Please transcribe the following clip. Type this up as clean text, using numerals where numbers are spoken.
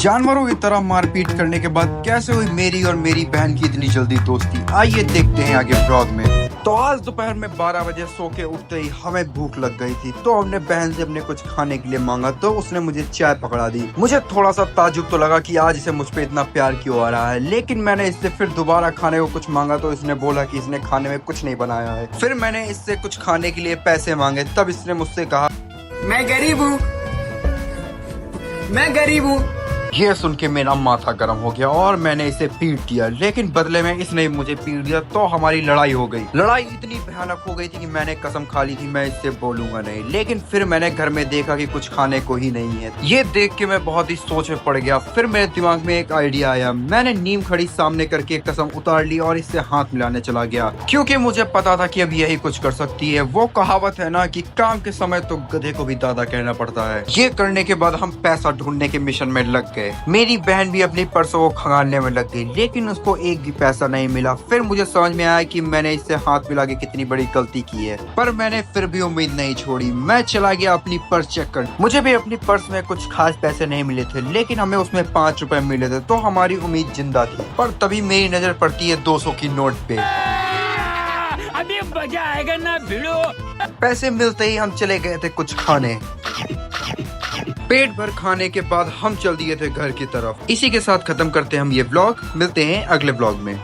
जानवरों की तरह मारपीट करने के बाद कैसे हुई मेरी और मेरी बहन की इतनी जल्दी दोस्ती, आइए देखते हैं आगे ब्लॉग में। तो आज दोपहर में 12 बजे सो के उठते ही हमें भूख लग गई थी, तो हमने बहन से अपने कुछ खाने के लिए मांगा, तो उसने मुझे चाय पकड़ा दी। मुझे थोड़ा सा ताजुब तो लगा कि आज इसे मुझ पे इतना प्यार क्यों आ रहा है, लेकिन मैंने इससे फिर दोबारा खाने को कुछ मांगा तो इसने बोला कि इसने खाने में कुछ नहीं बनाया है। फिर मैंने इससे कुछ खाने के लिए पैसे मांगे, तब इसने मुझसे कहा मैं गरीब हूँ, मैं गरीब हूँ। ये सुन के मेरा माथा गर्म हो गया और मैंने इसे पीट दिया, लेकिन बदले में इसने मुझे पीट दिया, तो हमारी लड़ाई हो गई। लड़ाई इतनी भयानक हो गई थी कि मैंने कसम खा ली थी मैं इससे बोलूंगा नहीं, लेकिन फिर मैंने घर में देखा कि कुछ खाने को ही नहीं है। ये देख के मैं बहुत ही सोच में पड़ गया। फिर मेरे दिमाग में एक आइडिया आया, मैंने नीम खड़ी सामने करके कसम उतार ली और इससे हाथ मिलाने चला गया, क्योंकि मुझे पता था कि अब यही कुछ कर सकती है। वो कहावत है ना कि काम के समय तो गधे को भी दादा कहना पड़ता है। ये करने के बाद हम पैसा ढूंढने के मिशन में लग गए। मेरी बहन भी अपनी पर्सों को खंगालने में लग गई, लेकिन उसको एक भी पैसा नहीं मिला। फिर मुझे समझ में आया कि मैंने इससे हाथ मिला के कितनी बड़ी गलती की है, पर मैंने फिर भी उम्मीद नहीं छोड़ी। मैं चला गया अपनी पर्स चेक कर। मुझे भी अपनी पर्स में कुछ खास पैसे नहीं मिले थे, लेकिन हमें उसमें 5 रुपए मिले थे, तो हमारी उम्मीद जिंदा थी। पर तभी मेरी नजर पड़ती है 200 की नोट पे। अभी मजा आएगा ना भिड़ो। पैसे मिलते ही हम चले गए थे कुछ खाने। पेट भर खाने के बाद हम चल दिए थे घर की तरफ। इसी के साथ खत्म करते हैं हम ये व्लॉग। मिलते हैं अगले व्लॉग में।